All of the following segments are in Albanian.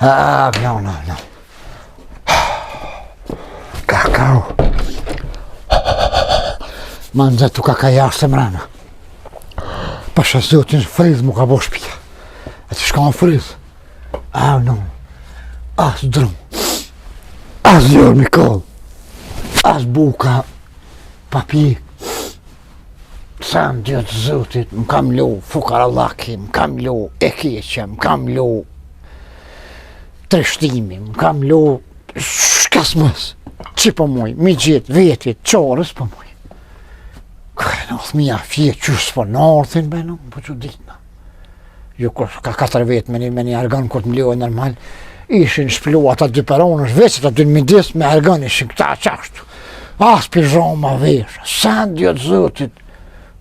No. Kakao. Ma nëzë të kaka jashtë mrena. Pasha zotin friz mu ka bo shpia. E të shka në friz. No. As drum. As jor Mikol. As buka. Papi. Sam djetë zotit, më kam lo fukarallaki, më kam lo ekeqe, më kam lo treshtimi, më kam lo shkas mës, që po muj, mi gjithë vetit, qorës po muj. Kërë në thmija fje qështë po nërthin, beno, po që ditëna. Jo ka 4 vetë me një argan këtë më leo normal, ishin shplu ata 2 peronësh, veç ata 2 midis me argan ishin këta qashtu. As pijama vesh, san djetë zotit,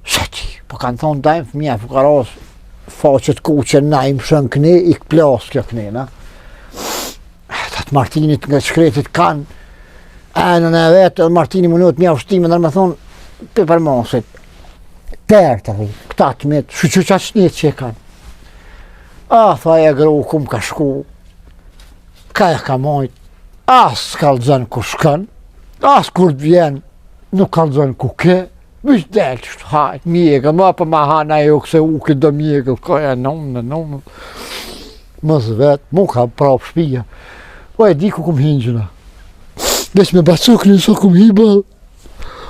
sa ti, po kanë thonë dajmë fëmija fukaros, faqet kuqe na i më shën këne, i këplas kjo këne, na. Tatë Martinit nga shkretit kanë, në vetë, edhe Martini më nëtë mja ushtime, nërë me thonë, për mosit, tërë të dhejë, këta të metë, shuqë qatë shnjetë që e kanë. Tha e gru, ku më ka shku, ka e ka mojt, as kalëzën ku shkën, as kur të vjen, nuk kalëzën ku ke, Vish delë qështë hajtë, mjegë, ma për ma hana e jo këse u këtë do mjegë, koja nonë, mësë vetë, mu ka prapë shpija. Po e di ku kum hingjëna. Veç me bacuk nësa kum hi balë.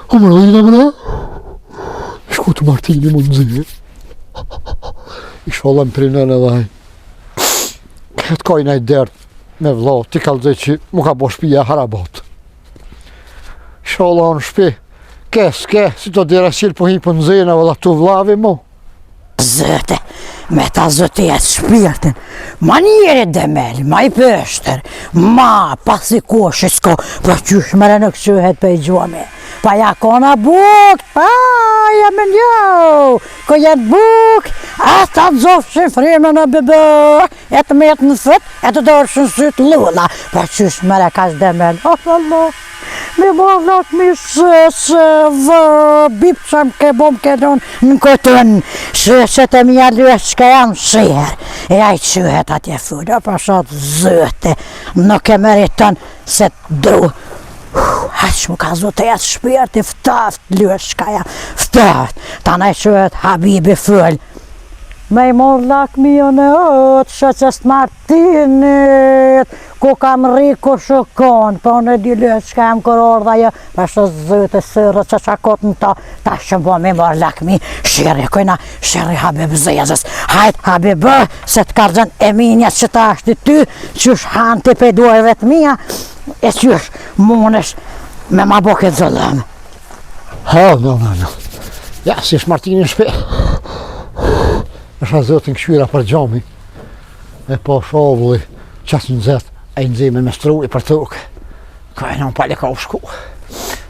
O më rojnë mëna, shku të Martini më nëzirë. I shollam për nënë edhe hajë. Këtë kojnë ajë dertë me vlo, ti kalëzë që mu ka bo shpija harabotë. Shollam shpi. Ke, si të dira qilë po hi për nëzina vëlla të vlavi mu. Zëte, me ta zëtjet shpirtin, ma njeri demel, ma i pështër, ma pasi koshi s'ko, pra qysh mëre në këqyhet për i gjuame. Pa ja kona buk, jam e njo, ko jetë buk, ata të zofshin frimë në bebe, e të metë në fët, e të dorëshin sytë lula, pra qysh mëre ka s'demel, Allah. Mi bollat mi sheshe vë, bip që më ke bom ke donë në këtën, sheshet e mja lysh që jam shirë, e aj qyhet atje fërë, pa shatë zëte, nuk e meriton se të dru. Haq më ka zote jetë shpirti ftaft lysh që jam, ftaft, ta ne qyhet Habibi fëll. Me i mor lakmion e ëtë, shëqës Martinit, ku kam ri ku shukon, po në dy lysh që jam këror dhe jo, përshë zëtë sërë që qakot në ta shëmbo me mor lakmi, shiri kujna, shiri Habib zezës, hajt Habib, se të kargjën e minjës që ta ashtë ty, qysh hanë të pedojve të mija, e qysh munësh me ma bo këtë zëllëm. No. Ja, si është Martinin shpe. Është a zëtin këshyra për gjami, e po shovulli, qasë në zetë, e në zime me struj për tukë, ka e në pali ka u shku.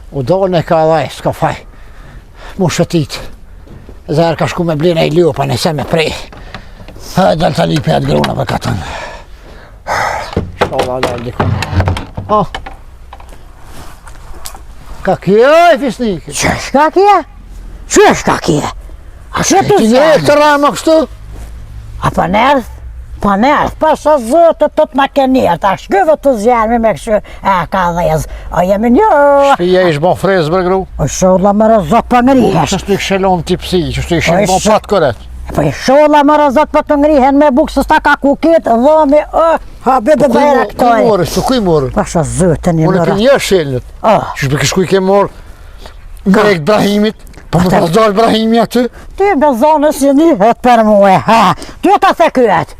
U dole ka dhaj, s'ka faj, mu shëtit, zërë ka shku me blinë e i lupa, nëse me prej, dalë të lipi atë gruna për katën. Sholla dalë dikun. Ka kje e fisnike? Qësh ka kje? Qësh ka kje? A që të zërë? Ti një e këtë rama kështu? A pa nërth? Pa nërth, pa shë zëtë të të në ke nërth, a shkyve të zjermi me këshë e ka dhezë, a jemi një... Shpija ish bon frezë bërë gru? O sholla më rëzot për ngrihesh. Qështë të i këshelon t'i psi, qështë të i këshelon bon patë këret? Po i sholla më rëzot për të ngrihen me bukë, së sta ka kukit, dhëmi, Habibi bajra këtoj. Kuj morë? Pa shë zëtë një Unë mëra. për një shelnët. Qështë për këshkuj ke morë grekt Brahimit? Po më të zdojnë Brahimi aty? Ty bezonës që njëhet për muë, ty e ka the kyet.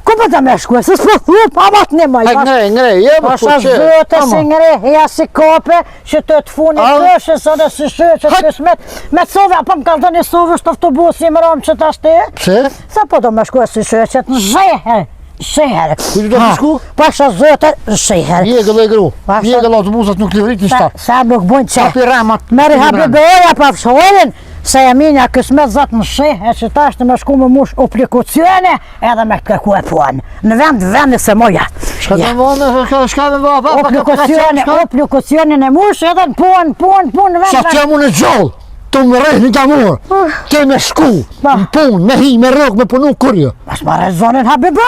Ku për të me shkuj, se s'po thuet, pa matë një maj. Ngrej, jebë po që. Pasha zëtë si ngrej, si kope, që të të funi këshë, së dhe si shë, që të shmet, me të sove, apo më ka dhe një sove, shtë autobusi më romë që të ashte. Pse? Se po do me shkuj si shë, që të në zheher. Sheher. Ku do të shku? Pasha zëtë, sheher. Mjegëll e gru. Mjegëll autobusat nuk livrit në shtarë. Sa nuk bojnë që. Kapi ramat. Meri Habibi oja pa fshorin, se e minja kësmet zatë në shehe, që ta është me shku me mush oplikucione, edhe me këtë ku e puan. Në vendi se moja. Shka të vënë, shka të vënë, Oplikucione e mush, edhe në puan, në vend. Sa të jam unë e gjollë. Të më rejnë nga morë, ke me shku, në punë, me hi, me rrugë, me punu kurjo. Mas marrë zonin Habiba,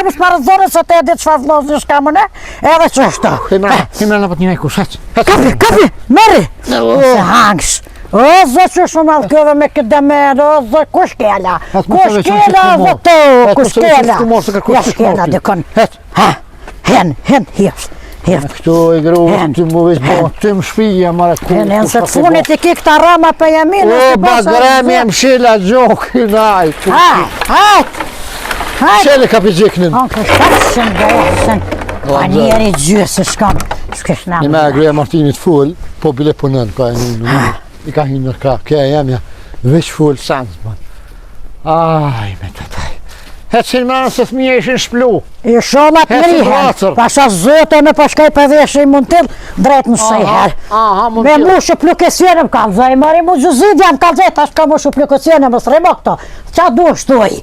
mas marrë zonin se te ditë çfarë vllazë shka më ne, edhe që është. Himra në pëtë një kush, hec. Kapi, meri! Se hangsh. O, zë që shumë malë këve me këtë demer, o, zë, kush kella? Kush kella, zë të, kush kella? Ja shkella dikon. Hen, hirës. Këtu e gru, ty më veç bo, ty më shpija, mara ku. Hen, se të funit i ki këta rama për jamin. O, bagremi e më shila gjokë, najt. Hajt! Shele ka për gjiknin. Anke shkatëshën gërësën, a njeri gjysë shkam, shkesh në. Një me greja Martinit full, po bile punën, ka e në i ka hinë në ka, kja e jemja, veç full, sans, man. Aj, me të taj. Hecin më nëse thmija ishin shplu. I sholat në rihen, pasha zote me pashkaj për veshë i mund tillë, drejt në sejher. Me mu shë plukesjene më kalzaj, mari mu gjuzidja më kalzaj, tash ka mu shë plukesjene më srema këto. Qa du shtoj?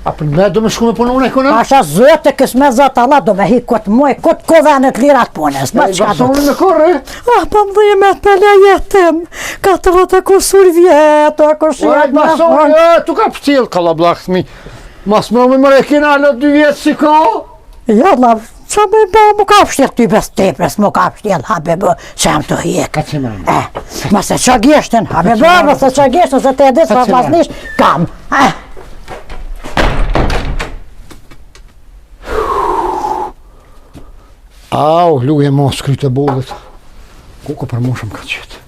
A për me do me shku me punu në ekonë? Pasha zote kës me zotë Allah do me hi këtë muaj, këtë kovenet lirat punës. E i basoni me korë? Pa më dhimet me lejetim, 40 kusur vjetë, Oj, basoni, tu ka pëtil kalablak thmi. Mas më me kena alë 2 vjetë si ka? Ja, la, qa me ba më ka pështjel ty bes tepres, më ka pështjel, Habibu, që jam të hjek. Ka që me? Mëse që gjeshtin, Habibu, mëse që gjeshtin, se te edhis fa vaznish, kam. Au, luje mos kryte bollet. Kuko për moshëm ka qëtë.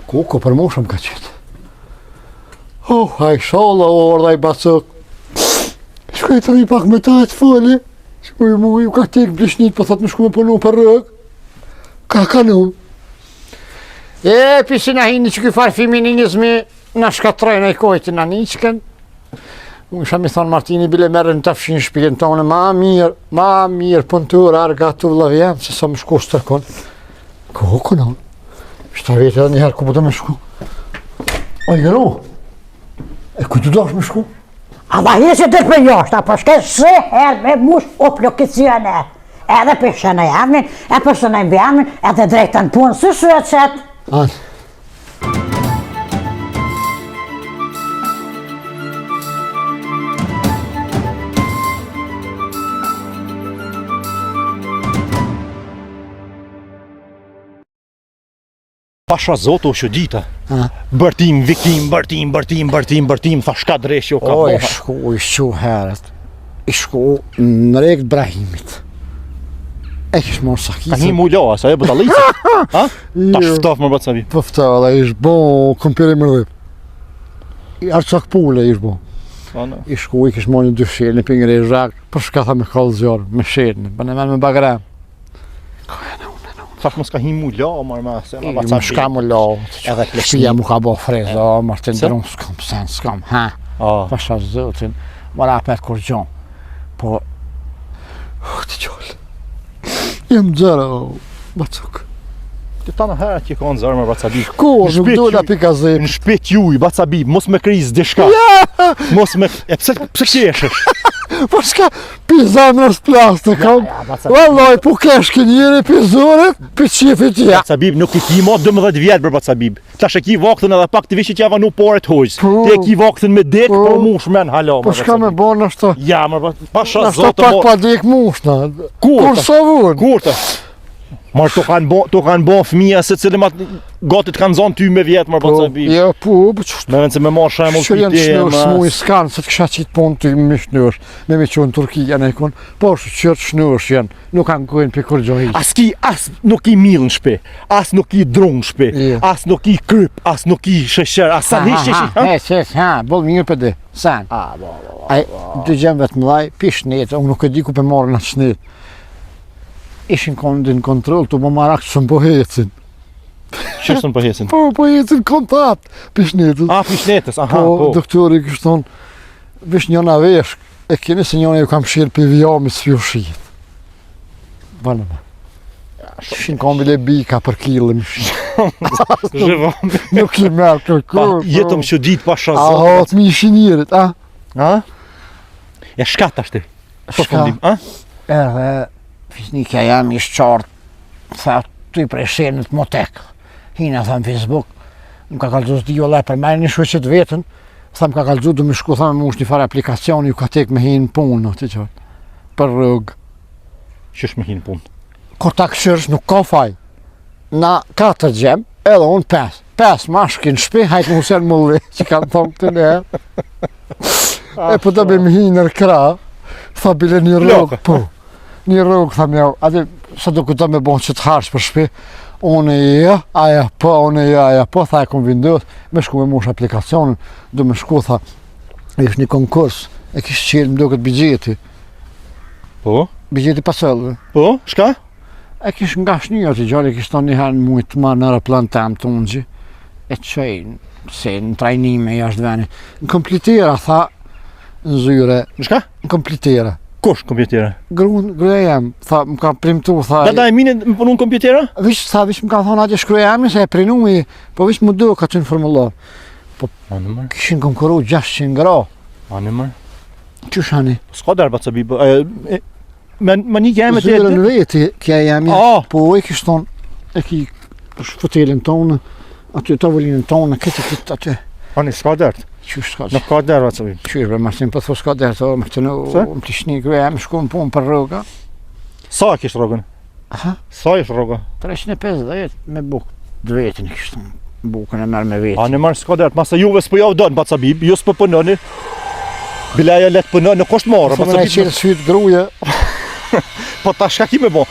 Kuko për moshëm ka qëtë. Haj shala orda i basok. Shkoj të një pak me ta e të fali. Shkoj mu ju ka tek blishnit, po thot me shku me punu për rëg. Ka kanon. Pisin a hini që këj farë feminizmi në shkatrojnë e kojtë në niqken. Unë isha mi thonë Martini bile merën të fshin shpijen tonë, ma mirë pëntur arga të vlavjem, se sa më shku së tërkon. Ko konon? Shta vete edhe njëherë ku po të me shku. O i gëru, e ku të dosh me shku? Allah i që të për joshta, po shke shë herë me mush o plokicione. Edhe për shënë e jamnin, e për shënë e mbjamnin, edhe drejtën punë, së shu e qëtë. Anë. Pasha zoto shë dita, bërtim, vikim, bërtim, tha shka dreshjo ka O, i boha. shku herët, i shku në rekt Brahimit. E kish morë Ka sakicën. një mullo, asa e bëta licët? Ta shtaf më bëtë sa vi. Pëftala, ish bo kompjeri më rëdhip. I arqak pule ish bo. I shku i kish morë një 2 shelë, një pingre i zhak, për shka tha me kallë zjarë, me shelë, për në men me bagrem. Thash mos ka një mullo, marrë ma se ma bëtë Më shka më lo, Edhe shpia mu ka bo frezë, o, Martin Drum, s'kam, ha. Pasha zëtin, mëra apet kur gjon. Po, të qollë. Jem gjera, bacuk. Të ta në herë që ka në zërë më Bacabib. Kur, nuk do da pika zep. Në shpet juj, Bacabib, mos me kriz dishka. Mos me... E pse qeshësh? Po shka, pizamrës plastë kam. Vallaj, po kesh ke njëri pizore, për qefit tja. Bacabib nuk i ki ma 12 vjetë për Bacabib. Tash e ki vaktën edhe pak të vishit që java nuk poret hojës. Te e ki vaktën me dek, po mush men hala. Po shka me bo nështë, Ja, më pasha nështë zotë pak pa dek mushna. Kur sa vun? Kur të? Marë to kanë bo fëmija se cilë gatit kanë zonë ty me vjetë, marë Bacabib. Ja, po, qështë. Me vend se me marë shemull Shërjen pite shnërë s'mu i s'kanë, se të kësha qitë punë të mi shnërë, me me qonë Turkija në ikon, po shërë shnërë jenë, nuk kanë kujnë për kur gjohi. As nuk i milë në shpe, as nuk i drunë në shpe, as nuk i kryp, as nuk i shësher, as sa një shëshi. Ha, bol mirë për dhe, sen. Aj, dy gjemë vetë mëlaj, pi shnetë, unë nuk e di ku për marrë në shnetë. Ishin kondin kontrol, të më marak që më po hecin. Qështën për hesin? Po hecin kontakt, pi shnetës. Pi shnetës, aha, Po, doktori kështë thonë, vish njona vesh, e keni se njona ju kam shirë për vjami së fjo shijet. Banë me. Shin kam bile bika për kilë më shijet. Zhëvami. Nuk i merë kërkur. Jetëm që ditë pasha zotë. Aha, të mi ishin njerit, a? E shkat ashtë, po fundim, Edhe, fisnikja jam ishtë qartë, tha, tu i prej shenët motek. Hina, tha, në Facebook, Më ka kallëzu s'di jo për merë një shoqet vetën, tha më ka kallëzu du më shku, tha me mush një farë aplikacioni, ju ka tek me hinë punë, të qërë, për rrugë. Qysh me hinë punë? Ko ta këshërsh nuk ka faj, na 4 gjem, edhe unë 5. 5 mashkin shpi, hajtë më husen mulli, që kam thonë këtë njerë. E po të me hinë në kra, tha bile një rrugë, po. Një rrugë, tha mjau, atë sa do këtë me bon që të harsh për shpi, unë ja, aja po, tha e kom vindot, me shku me mush aplikacionin, du me shku, tha, ish një konkurs, e kishë qilë më do këtë bigjeti. Po? Bigjeti pasëllëve. Po? Shka? E kishë nga shnjë të gjallë, e kishë tonë një herë mujtë ma në aeroplan tem të unë gjë, e qëjnë, se në trajnime jashtë veni. Në komplitera, tha, në zyre. Në shka? Në komplitera. Kush kompjutera? Gruja jem, tha, më ka primtu, tha... Da e mine më punu në kompjutera? Vish më ka thonë atje shkruja jemi, se e prinumi, po vish më do ka qenë formular. Po, Anëmër? kishin konkuru 600 gra. Anëmër? Qysh ani? S'ka derë baca bibë. Ma një jeme të Zyre në veti, kja jemi, Ah. po e kishë tonë, e ki fotelin tonë, aty tavolinën tonë, këtë aty. Ani, s'ka derë. Qysh s'ka Nuk ka derë baca bibë. Qysh bre, Martin, po s'ka derë, të më këtë në Se? më të shni gruja jemi, shku më punë për rruga. Sa e kishtë rogën? Aha, Sa ishtë roga? 350 me bukë, dë vetin e kishtë bukën e merë me vetin. Anëmër, s'ka derë. Masa juve s'po javë dënë baca bibë, ju s'po pënëni. Bileja letë pënëni, nuk është marë. Sa më ne qelë sytë gruja, Po ta shka ki me bo.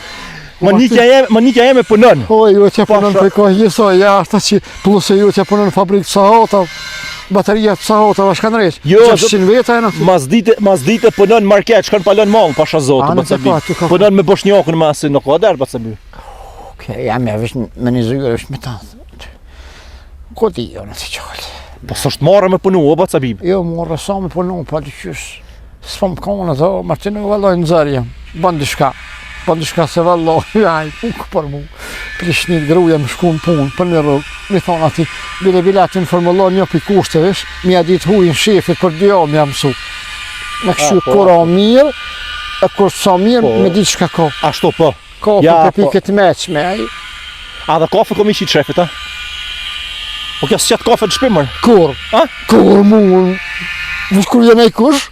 Ma nikja jeme pënën. o ju që punën Pasha- për kohë jeso, jashtë që plus e ju që punën në fabrikë Sahota, bateria të Sahota, shka në reqë, Jo, 600 veta e në të. Mas dite pënën market, shkën palën mallë, pasha zotë, Anë baca se pa, ty bibë. ka- Pënën me boshnjakën me asë, nuk ka derë baca bibë. Okej, jam ja vish me një zyre, vish me ta. Ko di jo në të qallë. Po s'është marrë me punu, o baca bibë. Jo, morë sa me punu, pa të qysh. S'fam kone, tho, Martinu, valloj në zërë jam. Bën dishka se valloj, aj, puk për mu. Prishnit gruja më shku në punë, për një rrugë. Mi thonë ati, bile biletin formullon një për kushte, vish, mi a ditë hujnë shefit për 2 javë, mi a mësu. Me këshu po. kura mirë, e kur sa mirë, Po. me ditë shka ka. Ashtu po. Ka Ja, për pikët meqme, aj. A dhe kafe kom ishi të shefit, a? Po kjo s'qetë kafe të shpimër. Kur? A? Kur mu? Vës kur jenë e kush?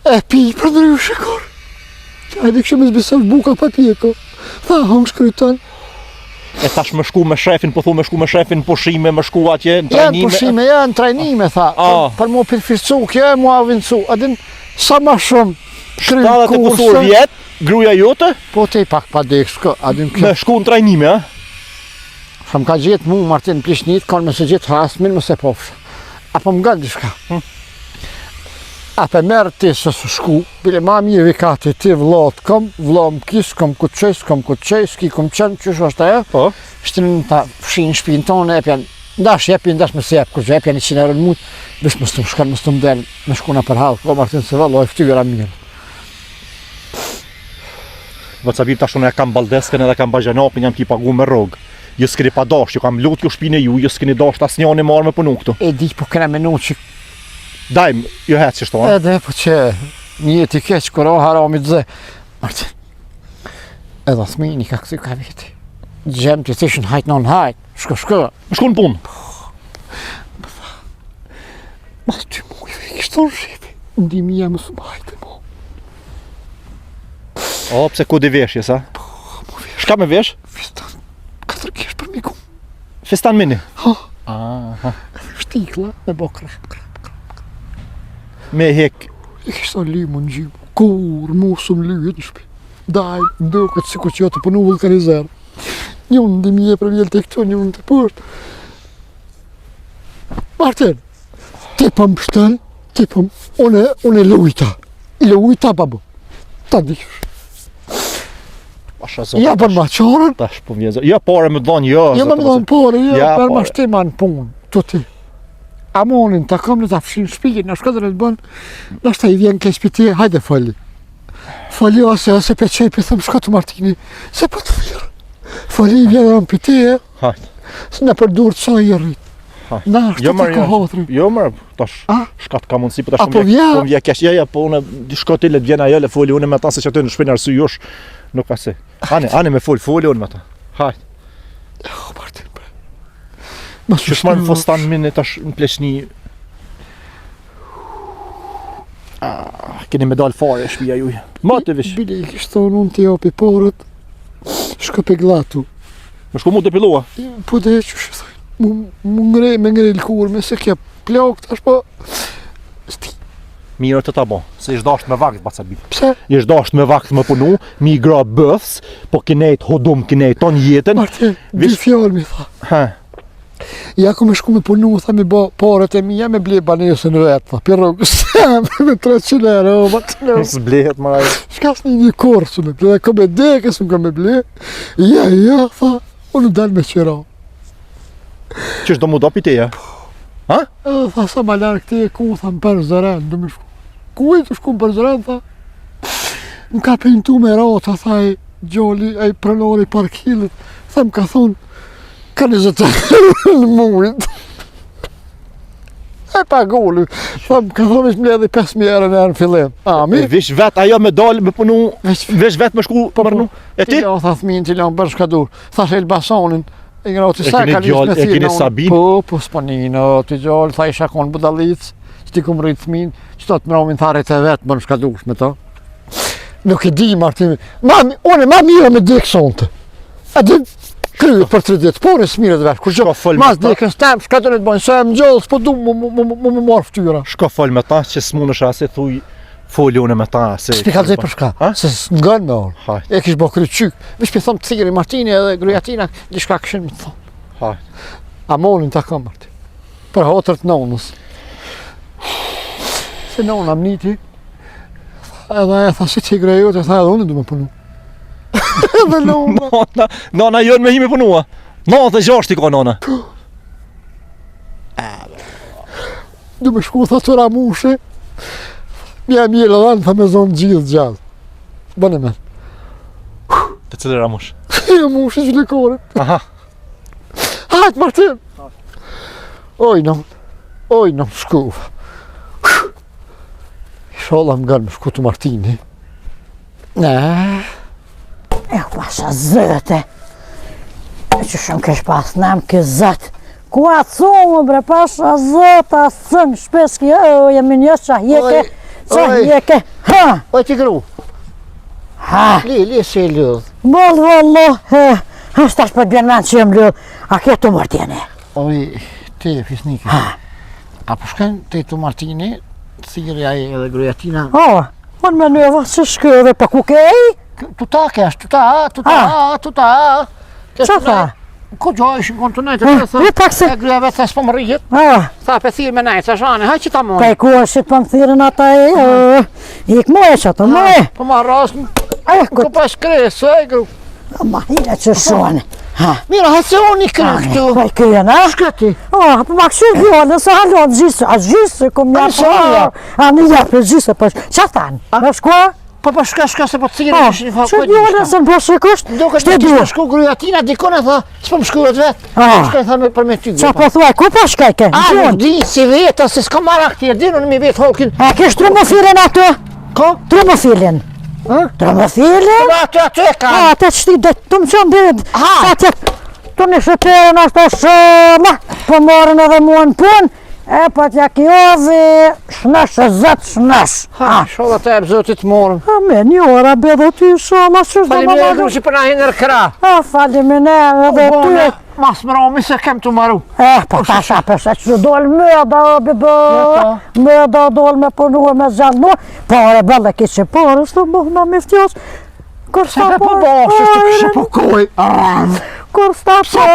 E pi për ndryshe kur. Ajde kështë me zbisën buka pa pjeko. Tha, hong shkryton. E tash me shku me shefin, po thu me shku me shefin, pushime, me shku atje, në Janë trajnime. pushime, janë trajnime, tha. Për mu përfircu, kjo e mu avincu. Adin, sa ma shumë krynë 70 vjetë, gruja jote, Po te i pak pa dekë, shko. Adin me kjo. shku në trajnime, a? Shëm ka gjithë mu, Martin, plishnit, kanë me se gjithë hasmin, më se pofshë. Apo më gëllë dishka. Ape merë ti se së shku, bile ma mirë vikati ti vlot kom, vlo më kis, kom këtë qej, s'ki kom qenë, qështë është ajo, Po. shtinë ta fshinë shpinë tonë, epjan, ndash jepin, ndash me se jep, kur që epjan 100 euro në mutë, bish më së më shkanë, më së më delë, me shkuna për halë, ko Martin se valloj, ftyra mirë. Baca bibë tash unë e kam baldesken edhe kam bajanapin, jam ki pagu me rogë. Ju s'keni pa dash, ju kam lut ju shpine ju s'keni dash tas njani marrë me punu këtu. E di po këna menu që Dajmë, ju hecë që shto, a? edhe po që një jeti keq, kur o haramit zë. Martin, edhe thmini ka këty ka viti. Gjem të thishën hajt non hajt, shko. Më shku në punë. Ma ty mu i kishtë tonë shqipi, ndimi jam së më hajt e mu. O, pse ku di veshjes, a? Mu vesh, Shka me vesh? fistan, 4 kesh për miku. Festan mini. Ha, Aha. shtikla me bo krap. Me hek. I kishtë tonë limu në gjimu, kur mu së më lyjet në shpi. Daj, ndo këtë si kur që jo të punu vulkanizer. Njën ndimi e për vjel të këto, njën të përët. Martin, ti për më pështën, ti për më, unë e lujta babu. Ta dikush. Pasha zotë. Ja për ma qarën, Tash po vjezë. Ja pare me dhonë, jo. jo me zotë, më dhënë pore, Ja, ja për pore. ma shtima në punë, të ti. Amonin, ta kam në ta fshin shpijin, në shkodër e të bënë, në shta i vjen keq për ti, hajde fali. Fali ose pe qepi, thëmë shko të Martini, se për të firë. Fali i vjen rëmë për ti, Hajt. se në për durë të sa i rritë. Ha. Na, Jo shtë të marrë, ka jo. hotri. Jo mërë, tash. A? Shkat ka mundësi, po tash Apo vjen? po vje kesh. Ja, po unë di shko ti le të vjen ajo le foli unë me ta se që aty në shpinë arsy josh. Nuk ka se. Ani me foli unë me ta. Hajt. O, Martin, bre. Që shmarë në fostan minë tash në pleçni. Keni me dalë fare shtëpia juaj. Ma të vish. Bile, i kishtë thonë unë t'i japi porët, shka pe glatu. Më shku mu të pilua. Po dhe që shë thajnë, mu ngrej me ngrej lëkur, me se kja plak tash po... Sti, Mirë të ta bo, se ish dasht me vakt Bacabi. pse? Ish dasht me vakt me punu, mi gra bëths, po kinejt hodum, kinejt ton jetën. Martin, dy Vish- fjallë mi tha. Ha, Ja ku me shku me punu, tha mi ba parët e mija me ble banesën vetë, tha, për rrugës, me 300 euro, Martin. nësë blehet ma. Shka s'ni një korë që me ble, dhe ka me dekës më ka me ble. Ja, tha, unë dalë me qëra. Qështë do mu do piteja? Edhe tha, sa ma larkë te e ku, tha, më për zëren, do me shku. Ku e të shku më për zëren, tha. Më ka pintu me rata, tha, e gjoli, e prenori parkilit. Tha, më ka thonë, ka 20 euro në mujt. E pa gullu. Tha, më ka thonë, ishë mledhi 5.000 euro në fillim. A, mi? Vish vet, ajo me dalë me punu, vish vet me shku mërnu. E ti? Ti la, tha, thmin, ti la më bërë shkadur. Tha, shë Elbasanin. E nga oti E sa keni ka gjallë, e keni Sabin? Po, s'paninë, ti gjallë, tha, isha konë budalic, që ti kumë rritë thmin, që të të mëromin tharet e vetë, bërë shkadur me ta. Nuk e di, Martin, unë e ma mira me dikë sonte. A di, kryet për 30, por e s'mire të vesh, kur Shko fol me mas ta. dikën s'tem, shkatën e të bojnë, se e më gjallë, s'po du mu marë ftyra. Shko fol me ta, që s'mu në shase thuj foli une me ta. S'pi kalzej për shka, Ha? se s'ngën me orë. Hajt, E kish bo kry qyk, vish pi thom të thiri Martini edhe grujatina, diçka këshin me të thonë. hajt. A monin ta kam Martin. Për hotërt nonës. Se nona më niti, edhe e tha si ti grejot, e tha edhe unë du me punu. Edhe nona. Nona jonë me hime punua. 96 i ka nona. Du me shku, tha të ramushe. Mja mjellë edhe tha me zonë gjithë gjallë. Bëne men. Të cilë ramush. E mushe që lëkore. Aha. Hajt Martin. Oj non, shku. Sholla më gërë me shku të Martini. Ne. E pasha zëte. Që shumë kesh pas nam ke zët. Ku atë cumë bre pasha zëta sënë shpeski. O, jemi një qa jeke. Qa oj. jeke. Ha, Oj ti gru, ha. li se e lëdh. Bol vëllo. Është tash për bjen men që jem lëdh. A ke të Martini? Oj, ti e fisnike. Ha. A po shkën te tu Martini, thirrja e edhe grujatina. O, unë me nëva që shkëve për ku kej? Tu ta kesh, tu ta. Qa tha? Ku gjo ishin kontunajt e Ha, të thë. vi pak se- E gruja vetë s'po më rrihet. Tha pe thirr me najt, sa shane, haj që ta moni. Kaj ku është për më thirën ata e, ik moje që të moje. Po ma ras, ku pas kres, e gru. Ma hile që shonë. Ha. Mira, haj se unë i kry këtu. Kaj këjen, ha? Shkëti. Po ma këshu vjone, se halon gjysë, a gjysë, ku mja Ani për, a një japë gjysë, për, që thanë? Me shkua? Po shka se po thirrja Po, ishin fa. që vjone, se në bëshë kështë, Duke shte të du. kishte shku grujatina, dikon e tha, s'po më shkuet vetë. Ah. Shkaj tha për me ty. Qa po thuaj, ku pa shkajke? A, nuk di si veta, se s'ka marra këtje, di në mi vetë holkin. A kesh trumofilin ato? Ko? Trumofilin. Ha? Trumofilin? Ato e ka. A, të qëti dhe të më qënë dhe, Ha. sa tjetë, të një shëterën ashtë të shëma, po morën edhe mua në punë, e pa t'ja kjozi, shnash e zëtë shnash. Ha, sholla të ebë zotit morën. A me një ora be dhe ty shama, që shdo më Faleminderit madhë. që për na hinë në kra. A, faleminderit edhe ty. Mas më romi se kem të maru. Po tasha përse që dole mëda, bebe, mëda dole me punu me zjallu, pare bëlle ki që pare, së të bëhë me miftjos. Kër Se be po bashkë, të kështë po koj. Kur sta po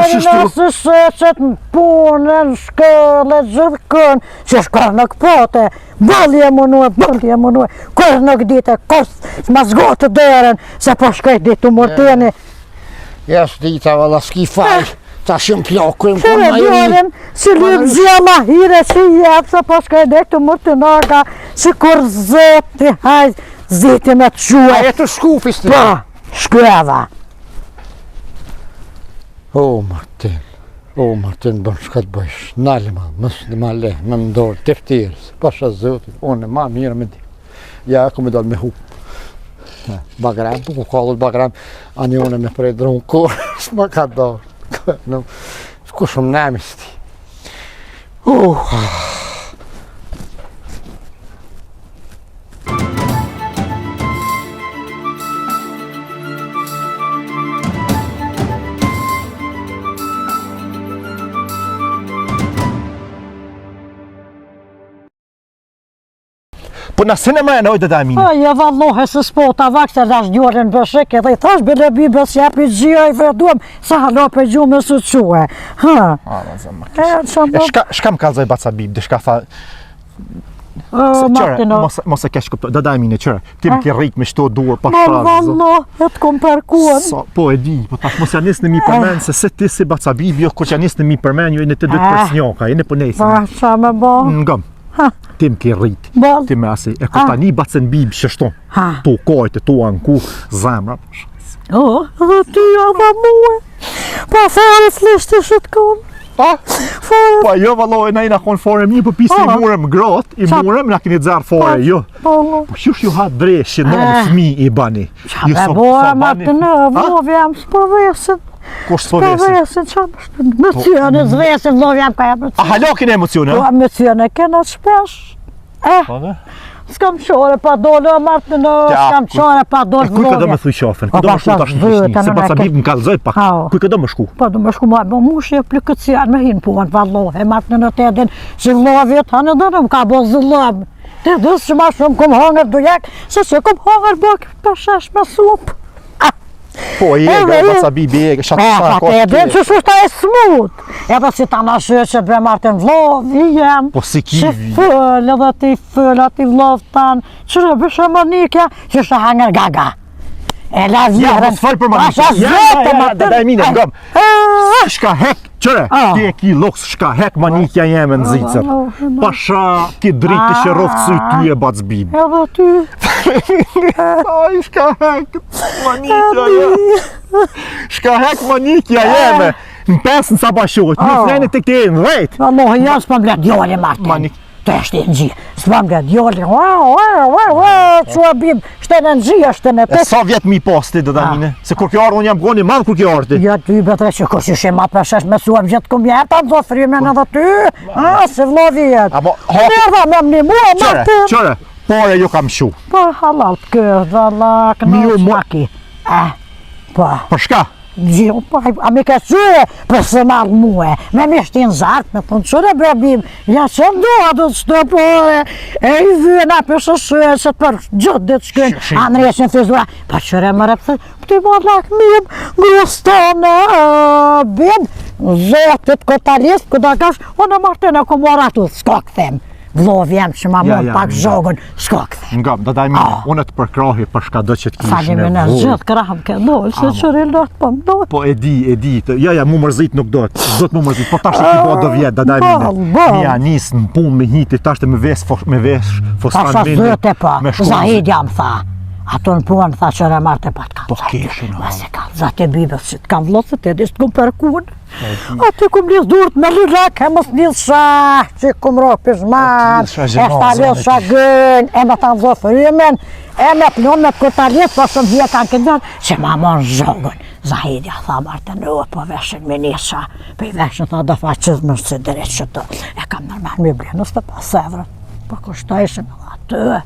kështu? nësë shëqet në punën, shkëlle, gjithë kënë, që shkërë në këpote, bëllje munue, kërë në këdite, kërë s'ma zgotë të dërën, se po shkajt ditë të mërteni. Jes dita valla s'ki faj. Ta shumë plakujmë Që kur në ma i djorim, si lypë zjela hire që jepë, se po shkajt ditë të mërtenaga, si kur zëti, hajt, ziti me të A quaj. e të shkupis të. Po, shkëva. O Martin, bën shka të bëjsh, nalë ma, mësë ma le, me më ndorë, teftirës, pasha zotit, unë ma mirë me di. Ja, ku me dalë me hu. Bagram, po ku kallët bagram, ani unë me prej dronë kur, s'ma ka dorë. ku shumë namis ti. Po na se në mërë në ojtë dhe amine. Ja vallohe se s'po ta vakse dhe është gjorën bëshek edhe i thash bile bibës japi gjia i vërduam sa halo për gjumë me su quhe. Shka më kalzoj baca bib, dhe shka tha... Martino. Mos e kesh këpto, dhe amine, qërë, ti më ki rrit me shto duhe pa Mal shazë. vallo, e të kom përkuan. Po e di, po tash mos janis në mi përmen, se se ti si baca bib, jo kur që janis në mi përmen, jo e në të dytë për snjoka, e në për nejsi. Pa, qa me bo? Ngëm. Ti më ki rrit, Bol. ti me asi, e kur tani bacën bib shështon, tu kojtë, tu anku, zemra. Dhe ty ava muë, pa fare flishtë shëtë konë. Po jo valloj, na jena konë fore mi, po pisi i murëm grot, i murëm, na keni dzarë fore, jo. Po shush ju ha dreshë, në fmi i bani. Qa me bora Martino, vlovi jam s'po vesin. Kush s'po S'po vesin? vesin, qa më shtë, më cyone zvesin, vlovi jam ka jam më A halokin e emocione? Po, më cyone kena shpesh. S'kam qore pa dole, Martino, s'kam qore pa dole Kuj ka do me thuj qafën, ku do me shku tash në fishni, se baca bib më kalzoj pak, kuj ka do me shku? Po, do me shku ma, bo mushje plikëcian me hinë puan, vallohe, Martino të edhin, që vlovit, hanë dhe në më ka bo zëllam. Të dhës që ma shumë kom hangër dujek, se që kom hangër bëk për shesh me supë. Po, i e ga baca bibi e ga shatë sa Te edhin që shushta e smut. Edhe si ta në shë që bre Martin vlov, i jem. Po si Që kivi. fëll, edhe ti fëll, ati vlov tanë, që në bëshë Monika, që shë hangër gaga. E la Ja, vjerën. mos fal për Monika. Da mine, ngëm. Shka hek, qëre, ti e ki loks, shka hek Monika jeme në zicër. Pasha, ki dritë që roftë sy ty e bac bib. Edhe ty. Aj, shka hek Monika jeme. Shka hek Monika jeme. Në pesë në sabashot, në frene të këte në dhejt. Allohi, janë s'pëm blet djoli, Martin. Të është i në gjë. S'pëm blet djoli. Qua bim, shte në në gjë, shte në E sa vjetë mi posti, dhe mine? Se kur kjo arë, unë jam goni madhë kur kjo arë ti. Ja ty betre që kur që shema përshesh me suam gjithë kum jetë, atë do frimen edhe ty. Se vlovi jetë. Amo, Nërda me më një mua, Martin. Qëre, pore ju kam shu. Po halal të kërë, dhe lak në qmaki. Po. Për shka? Gjo, po, a mi ka qyre për se malë muë, me mi shtin zartë, me thonë qëre brebim, ja që ndoha do të shtëpore, e i vyena për shëshë, se për gjithë dhe të shkën, anëreshin fizura, pa qëre më repëtë, pëti më lak mim, grustone, bim, zotit këtalis, këta kash, o në Martine ku mora tu, s'ka këthem. Vlovi jam që ma mund pak zhogën, s'ka këthem. Ngam, da dajmi, unë të përkrahi për shka do që t'kish Falim e në gjithë krahëm ke dollë, se qëri lot po më dollë. Po e di, ja mu mërzit nuk do të mu mërzit, po tash e ki bo do vjetë, da dajmi në një anis në punë me hiti, tash të me vesh fostan Pasha vinde, zëte po, Zahid jam tha. Ato në punë tha që remarte pa të Po kalzat. keshin, Ma se kalzat e bibës që të kam vlosët e disë të kumë përkun. Aty kumë lisë durët me lillak, e mos lisë shah, që kumë ro pizman, e shta lisë shah gën, e me ta nëzo frymen, e me plon me të këta lisë, po shumë vje kanë këtë dërë, që ma mon zhogën. Zahid ja tha Martin, po veshin me nisha, pe i veshin tha da fa qizmë se drejt që të, e kam nërmen me blenës të pas evrën, po kushtojshin atë.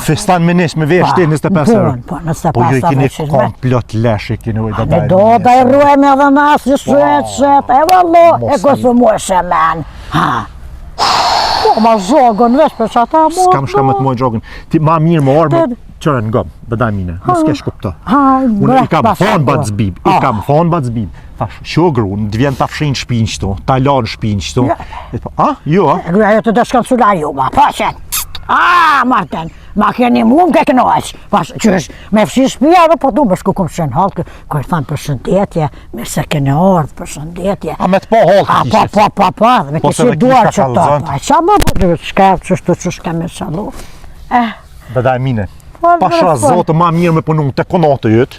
Festan me nesh, me vesh ti 25 euro. Po, 25 Po ju i kini euro. komplot lesh, i kini ujda Ne do da i ruajmë edhe nas që shet, e vallo, e konsumu e shemen. Po, ma zhogën vesh për që ata mo. S'kam shka më të mojë gjogën. Ti ma mirë më orë, qërë në gëmë, bëdaj mine, mos kesh kupto. Unë i kam thonë batë zbib, Thash, që grunë, të vjen të afshin shpinë qëto, ta lanë shpinë qëto. Jo, Gruaja të dëshkën sula ju, ma, po qenë. Martin, ma keni mu më ke kënoq. Pas qysh, me fshi shpia dhe po du me shku kumë shenë halkë, kërë thanë për shëndetje, mirë se kene ardhë për shëndetje. A me të po halkë kishtë? Po, dhe me kishtë duar që to. Qa më bërë të shkevë qështu që shkemi shalu. Bëdaj mine, pasha zotë ma mirë me punu të konatë jëtë,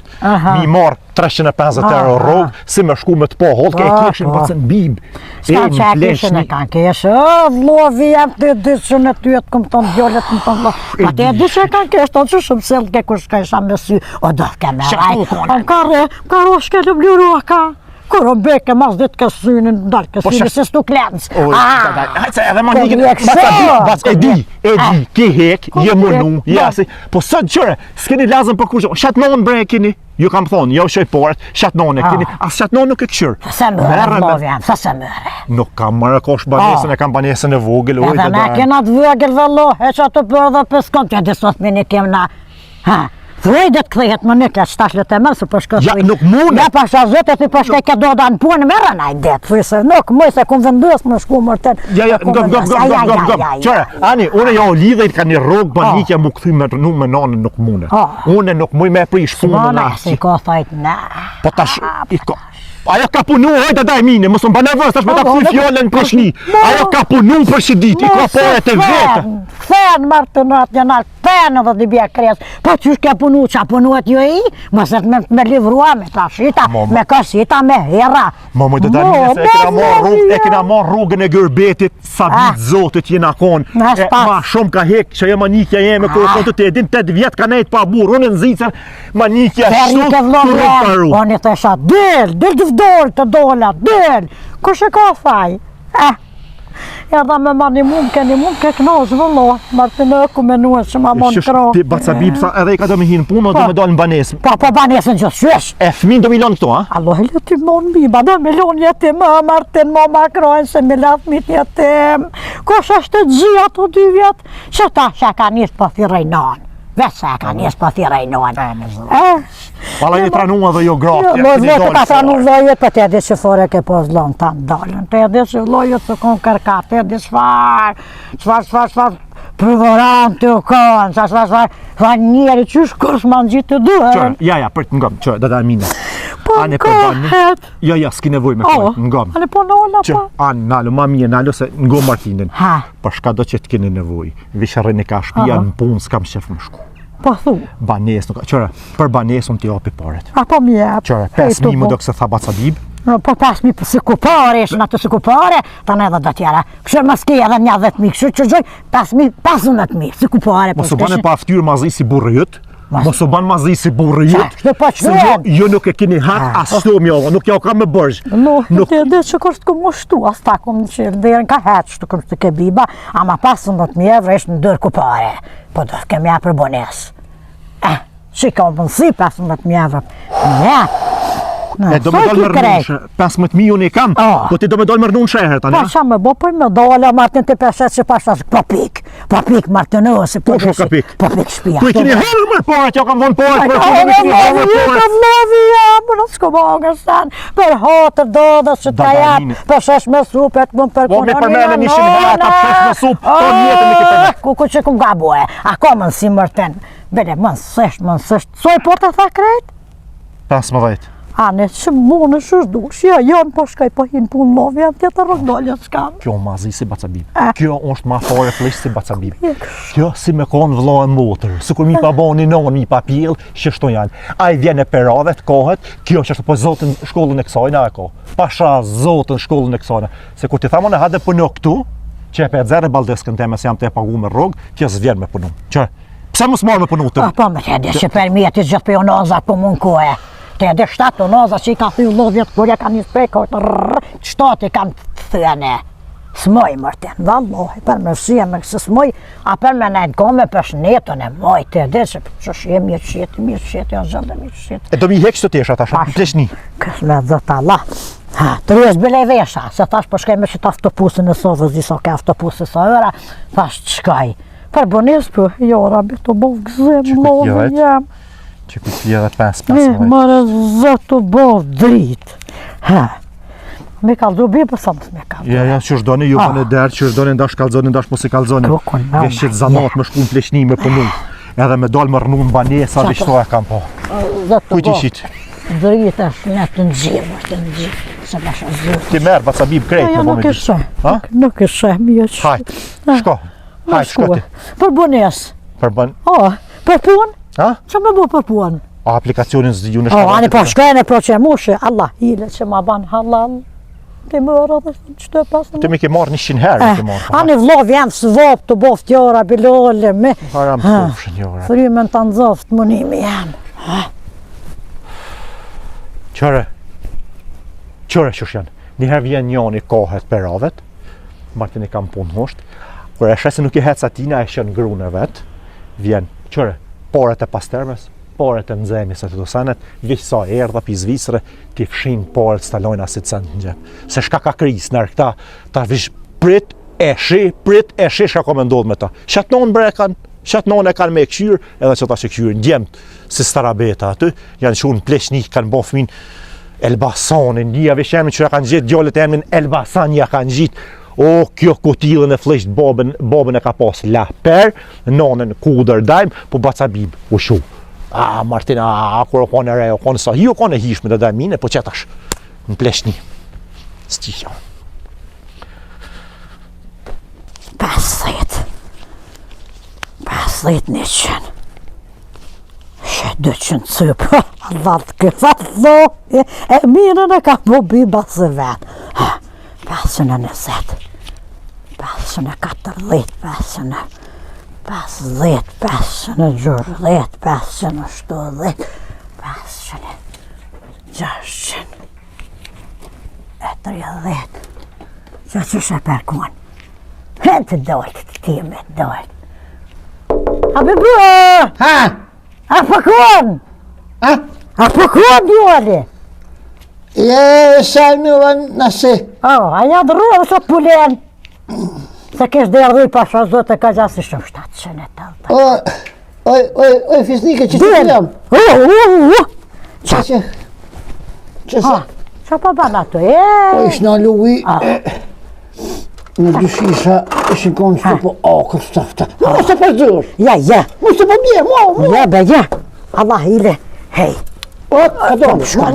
mi marë 350 euro rogë, si me shku me të po halkë, e kishin pacën bibë. Ska që e kishin e kanë keshë, vlovi jem të dyshën e ty e të këmë tonë djollet në tonë vlovi. Pa të e dyshë e kanë keshë, tonë që shumë selë ke kush ka isha me sy, o do ke me raj. Ka roshke në bluru ka, Kur o beke mas dit ka synin, dalë ka synin, se s'nu klens. Edhe ma nikën, ki hek, je mënu, jasi. Po së qëre, s'keni lazën për kurqë, shatë nonë bre kini. Ju kam thonë, jo shoj porët, shatë nonë e kini, as shatë nonë nuk e këshyrë. Se mërë, lovjam, se mërë. Nuk kam mërë kosh banesën, e kam banesën e vogël. Edhe me kena të vogël dhe lo, e që të bërë dhe pëskon, që disot me një kem na. Vrejdet këthehet më në këtë shtashlet e mërë, se përshkët ja, nuk mune. Ja pasha zëtë e ti përshkët ke do da në punë mërë në i detë, fërse nuk mëj se kun vendës më shku mërten. Ja, gëm. Qëre, ani, une jo lidhejt ka një rogë banikja mu këthy me nanë nuk mune. Une nuk muj me prish punë në nasi. Si ko thajt, na. Po tash, ajo ka punu, hojtë daj mine, mësë më ba nervës, tash me ta këthy fjallën për shni. Ajo ka punu për shidit, i ka pore të vetë. Fen martënat një nalë, fen edhe t'i bje kresë. Po qysh ke punu, qa punuat jo i? Mëset me livrua, me trashita, me kësita, me hera. Mamoj të daj mine se e kena marrë rrugën e gërbetit, sa vitë zotit jena konë. Ma shumë ka hek, që e manikja jeme, kërë konë të të edin 8 vjetë ka nejtë pa burë, unë në zicër, manikja shumë të rrugë paru. Unë i thesha, del të dola, del, kush e ka faj? Edhe me ma një mund ke knosh vëllo, Martinëku me nuë që ma mon kro. Ti Bacabib, sa edhe i ka do me hinë punë, o do me dalë në banesë. Po banesën që shush. E fëmin do milon këto, a? Allah, le ti mon biba, do milon jetim, Martin, ma krojnë se me la fmit jetim. Kush është të gjia të 2 vjetë, që ta që ka njështë po thirej nanë. Vetë se ka njështë po thirej nanë. Pala një tranua dhe jo gratë. Le të ka tranu vlojët, për të edhi që fore ke po zlonë të ndalën. Të edhi që vlojët të konë kërkat, të edhi qfar, përvoran të konë, qfar njeri qysh kërës ma në gjitë të duhen. Ja, për të ngëm, që, da mine. Po kohet. Ja, s'ki nevoj me kojnë, ngëm. Ale po nëlla pa. Anë, nalë, ma mje nalë, se ngëm Martinin. Për shka do që të keni nevoj. Vishërën e ka shpia në punë, s'kam shef më shku. Po thu. Banes, qëre, për banes unë t'i opi paret. Po mjep. Qëre, 5.000 më do këse tha Bacabib. Po 5.000 për sikupare, ishën atë sikupare, ta në edhe do tjera. Këshër më s'ke edhe 10.000, këshër që gjoj 5.000 sikupare. Mos u banë pa aftyr mazi si burrëjët. Mos u banë mazi si burrëjët. Se jo nuk e keni hak as shto mjova, nuk ja ka me bërgjë. Nuk e dhe që kërës të këmë ushtu, as ta këmë në qërë, dhe në ka hetë që të këmë të ke biba, ama 15.000 euro ishtë në 2 kupare. Po do të kemi ja për bones. Që ka më nësi 15.000 euro. E do me dollë mërnunë, 15.000 unë i kam, po ti do me dollë mërnunë shëherë tani. Po qa me bo, po me dollë, Martin të peshet që pashtash, po pik Martinësi, po pik shpia. Po i keni hërë mërë poret, jo kam vonë poret, për që në keni hërë më në s'ko bëngë sënë, për hotër do dhe që ta japë, për shesh me supet, më për punën. Po me përmene një shimë hera, ta shesh me supë, po njëtë me këtë. Ku që kum gabu ako më nësi Martin, bele më nësësht, soj porta tha krejt? 15. Ane, që më në shëshdu, që janë po shkaj po hinë punë lovi, janë tjetër rëgdolja s'kam. Kjo mazi si Bacabib, kjo është ma fare flesh si Bacabib. Kjo si me konë vëlla e motër, së kur mi pa boni non, mi pa pjell, shështu janë. A i vjene perave të kohet, kjo që është po zotën shkollën e kësajna e ko. Pasha zotën shkollën e kësajna. Se kur ti thamon e hadhe puno këtu, që e pe dzere baldeskën teme se jam të e pagu me rrugë, kjo s'vjen me punu. Që, pse mu s'marë me punu të? Po me të edhi që për mjetit gjithë pionozat po mund kohë. Të edhe 7 tonoza që i ka thyu lodhjet, kur ja ka një speko, qëtot i kam të thëne. Smoj, Martin, vallohi, për me fësia me kësë smoj, a për me nejtë gome për shnetën e moj, të edhe që shje mjetë shjetë, janë zhëllë mjetë shjetë. E do mi hekë që të tesha, tasha, në pleshni? Kësë me dhëtë Allah. Të rrës bële vesha, se tash për shkej me që të autopusin e sovës, disa ke autopusin së ëra, tash të shkaj. Për bënis për, jo, rabi të bovë gëzim, lodhë jem. Që këtë fjerët 5-5 mëjtë. Mërë zëtë bovë dritë. Me kalzobi, për sa mësë me kalzobi. Ja, që është doni, ju për në derë, që është doni ndash kalzoni, ndash mos i kalzoni. Veshqet zanat me shku në pleshni me punu. Edhe me dalë më rënu në banesa, dhe qëto e kam po. Kujt i shqit? Dritë është në të nëgjirë, është të nëgjirë. Se basha zërë. Ti merë, Bacabib krejt në nuk e shë. Nuk e shë, mjë që. Hajt, shko. Hajt, shko ti. Për bënes. Për bën? Për punë? Ha? Që me bu për punë? Aplikacionin zë ju në shkarat? Ani po shkajnë e pro që e mushe, Allah, hile që ma ban halal. Ti mërë dhe që të pasë. Ti me ke marrë 100 herë. Ani vlov janë së vopë të boft jora, bilole, me. Haram të ufshën jora. Frymen të nëzoft, mënimi janë. Qëre? qëre që janë. Njëherë vjen njoni kohet për ravet, Martin i kam punë hosht, kur e shesë nuk i hec atina e shën grune vetë, vjen qëre, poret e pastermes, poret e nxemi se të dosenet, vjeq sa erdha pi Zvisre, ti fshin poret stalojnë asit cent në gjep. Se shka ka kris nërë këta, ta vish prit e shi shka ko me ndodh me ta. Shatnon brekan, shatnon e kanë me këqyr, edhe që ta që këqyr në gjemt, si starabeta aty, janë që unë pleqnik, kanë bo fmin Elbasanin, një veshemin që ja kanë gjitë, gjallet e emin Elbasan ja kanë gjitë, o, kjo kutilën e flisht babën e ka pas laper, nonën kudër dajmë, po bacabib u shu. Martina, kur o kone re, o kone sa, hi o kone hishme dhe dajmine, po qetash, në pleshni. Stiqa. 50 një qenë. 200 cypë, allatë kësa të tho, e mirën e ka po biba se vetë. 520, 540, 550, 560, 570, 560, 30, që që përkon. Të dojtë, të time, dojtë. A bebë! Ha? A përkon! A përkon, Joli! Je, sajnë nëse. A janë rrë dhe sot pulen. Se kesh dhe ardhuj pasha zote ka gjasi shumë 700 e tëllë. Oj, fisnike që të jam. Qësa? Qa pa ban ato, Ishë në luvi, në dyshisha, ishin konë që po akër stafta. Mos të përdhur. Ja. Mos të përbje, mo. Ja, be, ja. Allah ile, hej. Ka do,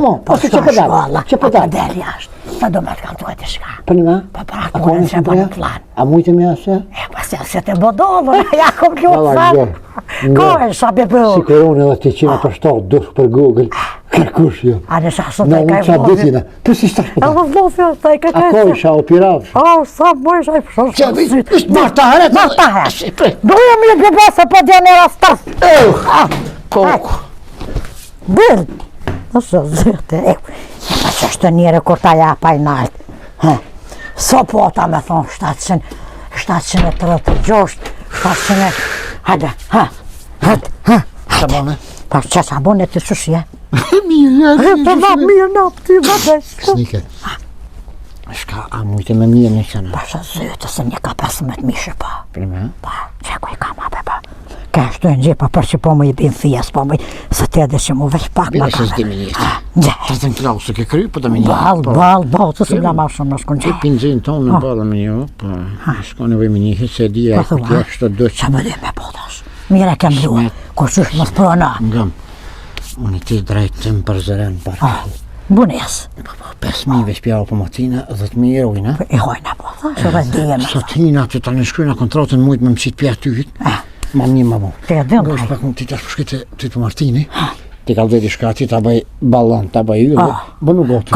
mo, pas që përdal. Që përdal. Përdal jashtë. Sa do me të kaltuaj të shka. Për një ma? Pa para kone që pa në plan. A mujtë me asë? Pas ja se të bodolë, ja kom kjo të sa. Kojë, sa bebë. Si koronë edhe të qina për 7 dush për Google. Kërkush jo. A në shasë të i ka i Në unë ditina. Për si shtash përdal. Edhe vlofja të i ka A kojë isha o piravsh. Sa më isha i përshosh. Ishtë martaharet. Martaharet. Doja mi e beba se pa djanera staf. Kokë. Bërë. Nësë zërte. Pa që është njëre kur ta japa i naltë. So po ta me thonë 736, 700, hajde, Sa bone? Pa që sa bone të shushje? Mirë, Të da mirë në pëti vëdesh. Snike. Shka, a mujtë me mirë në kësana? Pa që zëtë se një ka 15 mishe pa. Për me? Pa, që ku i ka ma beba. Ka shtu e gjepa për që po më i bin fjes, po më se të edhe që mu veç pak Bile më se s'di me njëtë. Gje. Të të në klausë ke kry, po të me njëtë. Bal, të si nga ma shumë në shkon Që që. pinëzin tonë në bala me një, po, shko në vëjmë njëhe, se dhja e këtë jashtë të dëqë. Që më dhe me podash. Mire kem blua, kur qysh më sprona. Ngëm, unë ti drejtëm për zëren parë. Bunes. 5.000 veç pjavë për matina, 10.000 erojna. I hojna po, që rëndije me. Sotina që ta në shkryna kontratën mujtë me mësit pja tyhit. Ma një ma bo. Të e dhëmë Gësh kaj. pak më ti tash përshkite ty të Martini. Ti ka dhedi shka ti ta bëj ballan, ta bëj yllë. Bë nuk gotë.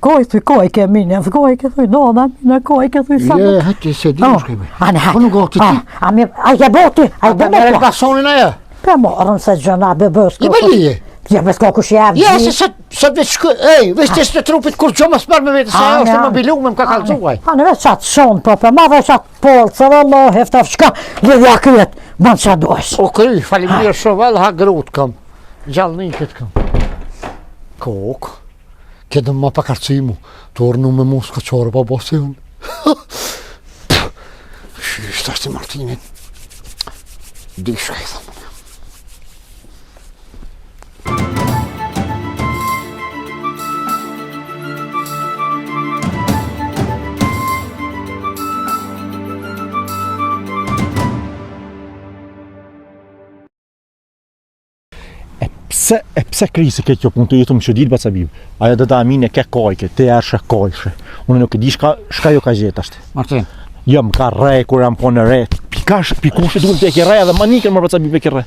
Kojtë, ke mine, koj ke thuj, dona, mine, koj ke thuj, sa. Je, hëti se di më shkaj bëj. Ane, Bë nuk gotë ti. A je boti, a je Bë dhe me me po. basonin aja. Pe morën se gjëna bebës. Je bëllije. Je bes ko kush jevë. Ja, se sot veç shkë, veç të së trupit kur që më sparë me vetë, se ajo është të mobilu me më ka kalzuaj. Ane veç qatë shonë, po, pe ma dhe qatë polë, se dhe lo, heftaf, shka, lidhja kyet, bënë që dojsh. O kry, falimirë shumë, edhe ha grut kam. Gjallë një këtë kam. Kokë, këtë më pa karcimu, të ornu me muska qore pa bosi unë. Shishtë ashtë i Martinit. Disha i thëmë. Pse krisi ke kjo punë të jetu më që dilë bacabib? Ajo dhe da amine ke kojke, te ershe kojshe. Unë nuk e di shka jo ka gjetë ashtë. Martin. Jo, më ka rej, kur jam po në rej. Pikushe duke të e ke rej, edhe ma nikën më bacabib e ke rej.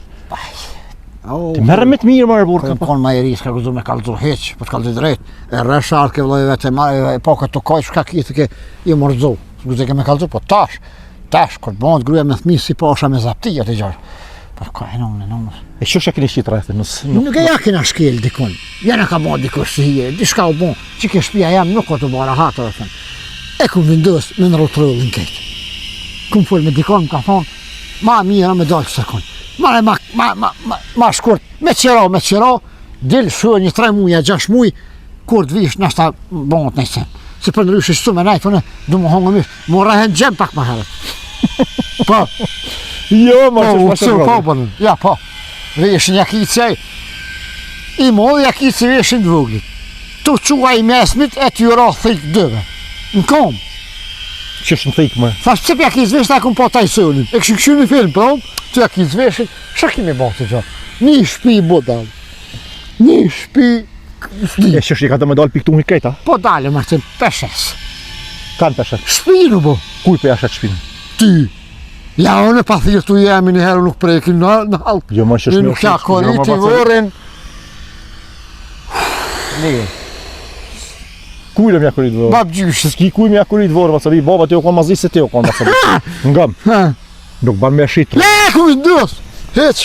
Ti merë me të mirë më rëburë. Kërë më konë majeri, s'ka gëzu me kalëzu heq, po t'kalëzu drejt. E rëshar ke vlojve të marë, po këtë të kojsh, shka kjetë ke i mërëzu. S'gëzu ke me kalëzu, po tash, kur bëndë gruja me thmi si pasha me zaptija të gjarë. Po ka e non. E që keni shqit rrethe? Nuk e ja kena shkel dikon. Jena ka bo dikush si hije, diçka u bon, që ke shtëpia jam nuk ka të bara hatër, thënë. E ku vendos me në rotrullin këtë. Kum fol me dikon, më ka thonë, ma mira me dalë së konë. Ma shkurt, me qero, del shua një 3 muja, 6 muj, kur të vish nështë ta bonët në sen. Se për në ryshë shtu me najfënë, du më hongë mysh, më rehen gjem pak më herët. Po. Jo, ma Ja, po. Veshin jakicaj. I modë jakici veshin dvoglit. Tu qua i mesmit e t'ju ra thik dëve. Në kom. Që është në thik më? Thash cip jakic vesh ta kum po taj sëllin. E këshin këshin një film, po? Tu jakic veshin, shë kemi bërë të gjo? Një shpi budal. Një shpi... E që është i ka të me dalë piktu një krejta? Po dalë, Martin, peshes. Kanë peshet? Shpinu, bo. Kuj për jashet shpinë? Ty. Ja, unë e pa thirtu jemi një herë nuk prekin në halë. Jo, më që është Nuk ka koriti vërin. Nije. Kuj mja kurit vërë? Bab gjyshës. Ski kuj mja kurit vërë, vasabi, baba të jo konë mazi se të jo konë, vasabi. Ngam. Nuk ban me shqitë. Le, ku i ndës. Heq.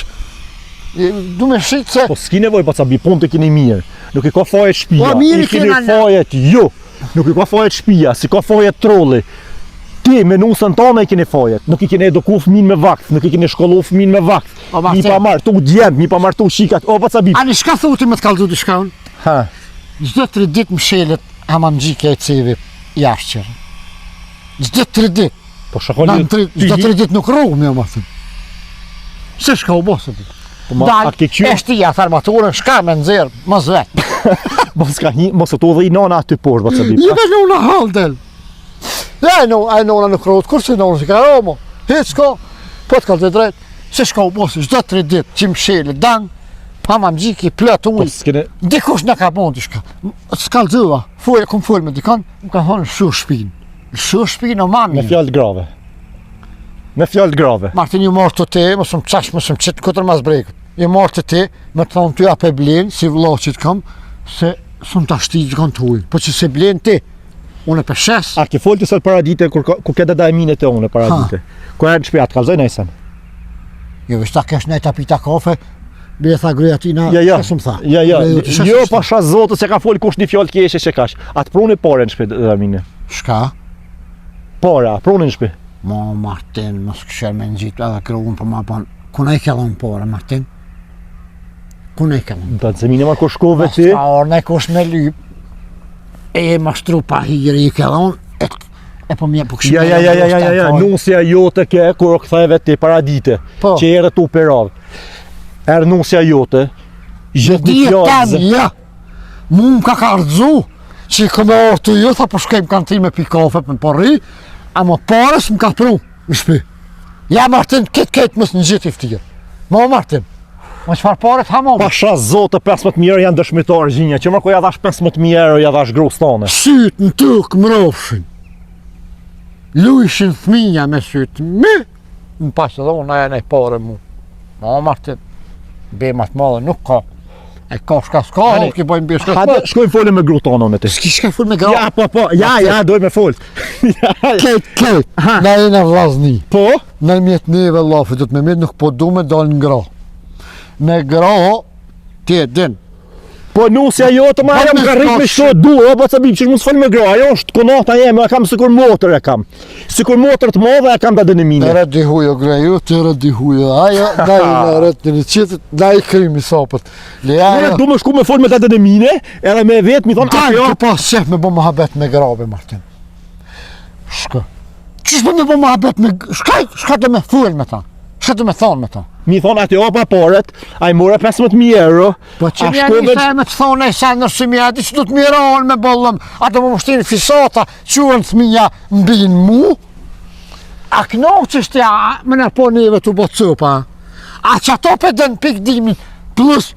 Du me shqitë se... Po s'ki nevoj, vasabi, punë të kini mirë. Nuk i ka fajet shpia. Po, mirë I kini kena në- fajet, jo. Nuk i ka fajet shpia, si ka fajet trolli. Ti me nusën tane i keni fajet, nuk i keni eduku fëmin me vakt, nuk i keni shkollu fëmin me vakt. O, Martin. Mi pa martu djemë, mi pa martu shikat, o vasabi. Ani shka thuti me të kaldu të shka unë? Ha. Gjdo 3 dit më shelet hamam gjike e cevi jashqërë. Gjdo 3 dit. Po shakon Gjdo 3 dit nuk rohu me o Martin. Se shka u bosë ti? Po ma a ke qyrë? Eshtia farmaturën, shka me nëzirë, më zvetë. Mos ka një, mos të dhe i nona aty poshtë, vasabi. I me nuna halë del. Ja, e nona nuk rohët, kur si nona si ka romo? Hitë s'ka, po të kalë të drejtë. Se shka u bosë, gjdo 3 dit që më shelet, dangë, hamam gjiki, plët Po ujë. s'kene, Dikush në ka bon të shka. S'kallëzua, kum full me dikon, më ka thonë shu shpinë. Shu shpinë o mami. me fjallë grave. Me fjallë grave. Martin ju morë të te, mësëm qash, mësëm qitë këtër mas brekët. Ju morë të te, me të thonë ty ape blenë, si vloqit kam, se sëm të ashti gjikon të ujnë. Po që se blenë ti, unë e për shes. A ke folti sot paradite kur ke dada e mine të unë paradite. Ku e në shpia të kalzoj nejsen? Jo, vështë ta kesh nejta pita kafe, be e tha gruja tina, Ja. së më tha. Ja. Be, të shes Jo, është. pasha zotës se ka folë kush një fjallë kjeshe që kash. Atë pruni pare në shpi dada mine. Shka? Para, pruni në shpi. Mo, Martin, mos kësher me në gjitë edhe kërëgun për ma banë. Kuna i kellon pore, Martin? Kuna i kellon? Da të zemine marrë kur shkove ti. Ka orë kush me lyp. E mashtru pa hiri i kellon. E po mje po këshim. Ja. Nusja jote ke kur o këthajve ti paradite. Po. Që ere tu peravë. Erë nusja jote. Gjithë një Dije fjallë. tem, ja. Mu më ka ardzu. Që i këmë orë të ju, tha po shkejmë kantin me pi kafe për në porri. A më pares më ka pru. Në shpi. Ja, Martin, ketë mësë në gjithë i ftirë. Mo, Martin. Mo qëfar paret ha mo. Pasha zotë 15.000 janë dëshmitarë gjinja, që mërë ko ja dhash 15.000 ja dhash grus tone. Sytë në tëkë më rofshin. Lujshin thminja me sytë. Më pasë dhe unë aja nej pare mu. Mo, Martin. Bemat madhe nuk ka. E ka shka s'ka, Hani, ki bojnë bje shka Hajde, shkojmë folë me gru tonë me ti. S'ki shka full me gra. Ja, po, ja, doj me folë. Kejt. Na e në vlazni. Po? Në mjetë neve lafi, do të me mjetë nuk po du me dalë në gra. Me gra, ti e din. Po nusja jote ma ajo më ka rrit me shto du, o po të bim që mund s'fol me gra, ajo është konata jeme, e kam sikur motor e kam. Sikur motor të modhe e kam da dënë mine. Tëre di hujo greju, tëre di hujo ajo, da i në rëtë në qitit, da i krimi sapët. Le Ne ajo, du me shku me fol me da dënë mine, edhe me vetë mi thonë, dajnë ajo, të pas qef me bo më habet me grabe, Martin. Shka. Qështë me bo më habet me, shka të me full me ta, shka të me thonë me ta. mi thonë aty opa paret, a i more 15.000 euro, Po që a mja shkove njëse e me të thonë e sa nërsi mja, di që du të mirohen me bollëm, ato më mështinë fisata, qurën të mija mbinë mu, a knoq që shtja, më në po neve të botë cëpa, a që ato pe dënë pikdimin, plus,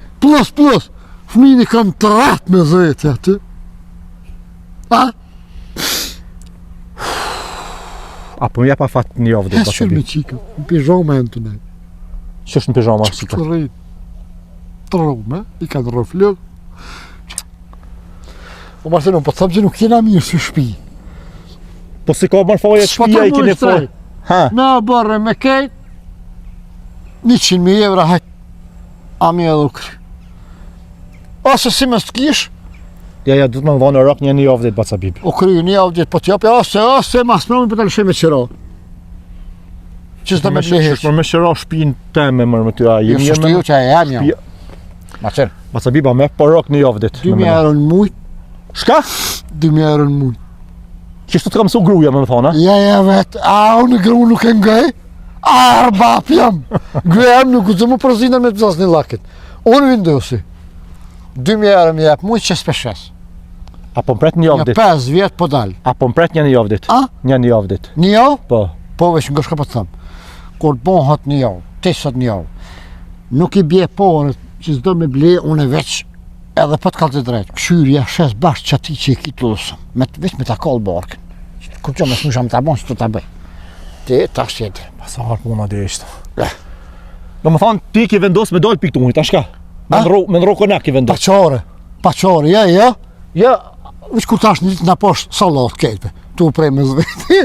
fëmini kam të ratë me zëjtë aty, a? apo më jep pa fat një javë do Hes të qërë me bëj. qika, në pijama e në të nejtë, Që është në pijama që si të rritë, të rrume, i ka të rëflëg. O Martin, unë po të thëmë që nuk jena mirë si shpi. Po si ka marrë faje S'po shtëpia të i keni mujtë fol. drejt. Ha, Në bërë me kejt, 100.000 euro hajt. A mi edhe u kry. Ose si më s'kish, Ja, du të më vonë në rok një javë ditë baca bib. u kry një javë ditë, po t'japi, ose mas nëmi për të lëshe me qëra. Që s'da me blehesh. Shë me shëra shpinë teme mërë më ty a Jo, jemi s'është ju që e jam jo. Ma qërë, Baca biba me po rok një javë ditë. 2.000 euro në mujt, Shka? 2.000 euro në mujt. Kishtu të kam su gruja me më thonë, Ja, vet, unë gru nuk e ngaj. Arbap jam. Gëjam nuk u zëmë përzinë me të zas një lakit. Unë vindosi. 2.000 euro më jep mujt që s'peshes. Apo më pret një javë Një ditë. 5 vjet po dal. Apo më pret një javë ditë. A? Një javë ditë. Një javë? Po. Po veç nga shka po të thëmë. Kur bon hot një javë, tesot një javë. Nuk i bje porët që s'do me ble, unë veç edhe po të kalë të drejtë. Këshyrja shes bashkë që ati që i kitë lusëm. Veç me ta kallë barkën. Kur që me s'nusha me ta bon që të ta bëj. Ti ta shjetër. Sa harë puna dhe ishte. Do më thonë, ti ki vendos me dojtë pikë të unit, a shka? Me ndro konak ki vendos. Paqore, ja. Veç kur tash një ditë nga poshtë salat kejtëve. Tu prej me zveti.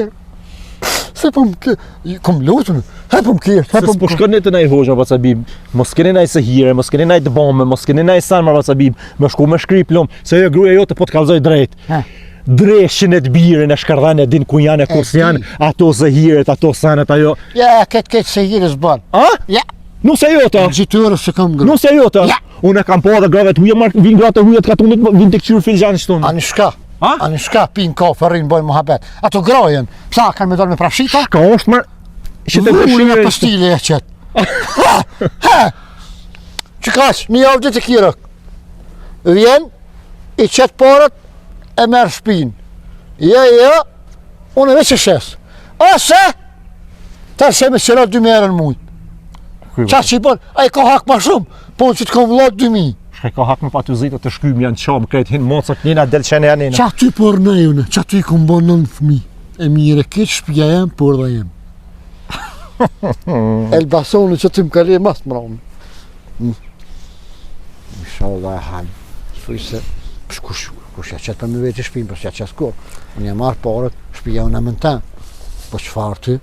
Se po më kom lutën, po më kjerë, Po shkën të nej hoxha, baca bib. Mos keni nej se hire, mos keni nej të bombe, mos keni nej sarmar, baca bib. Me shku me shkri plom, se jo gruja jote po të kalzoj drejt. Dreshin e të birin e shkardhan e din ku janë e kus janë, ato zëhiret, ato sanet, ajo. Ja, këtë se hire s'ban. A? Ja. Nuse jota. Gjityrës se kam grë. Nuse jota. Ja. Unë e kam po dhe grave të huja, vinë gratë të huja të katunit, vinë të këqyrë filxanë shtunë. Ani shka? A? Ani shka pinë kafe, rrinë, bojnë muhabet. Ato grajen, psa kanë me dorë me prafshita? Ka është mërë, që të Vulli me dëshirë. pastile e qëtë. Që kaq, një javë gjithë të kirë. Vjen, i qëtë parët, e merë shpinë. Ja, unë e veç e shes. Ose, ta se me qëra 2.000 euro në mujtë. Qa që i bon, a i ka hak ma shumë, po në që të kam vëllat 2.000. Shkaj ka hak me pa të zitë të shkym janë qamë, krejt hinë mocët njëna delqene janë njëna. Qa ty por në june, qa ty i kom bon 9 fëmi. E mire këtë shpja jem, por dhe jem. Elbasoni që ty më kalje mas më ramë. Inshallah e halë. Thuj se, kush ja qëtë për me vetë i shpinë, për s'ja qëtë kur. Unë ja marë parët, shpja unë e më në tenë. Po qëfar ty?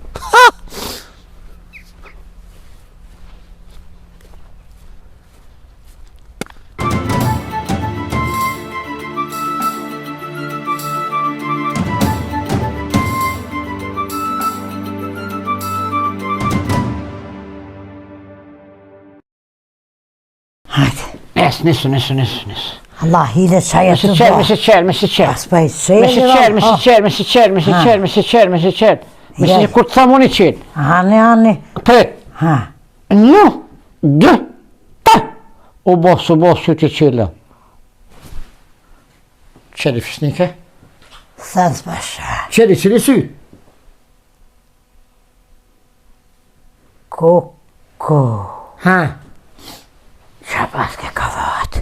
Nisë. Allah hile qaja të Mesi qelë. As pa i qelë. Mesi qelë. Kur të thamë unë i qelë. Ani. Pret. Ha. 1, 2, 3. U bos që ti qelë. Qeli fisnike? Thënë s'pasha. Qeli sy? Koko. Ha. Qa pas ke ka vat.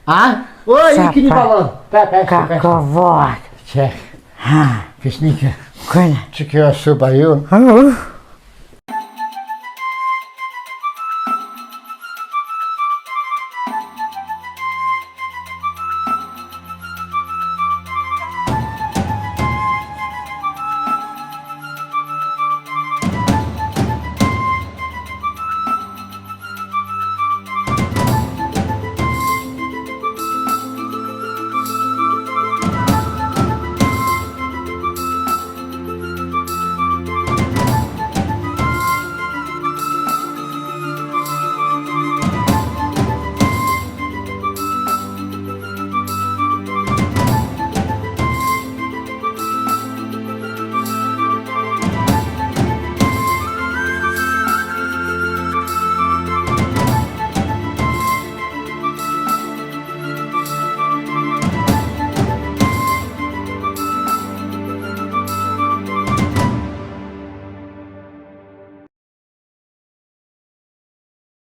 A? Oj, i kini balon. Ka vat. Qek. Ha. Fisnike. Kënë. Që kjo është suba jonë.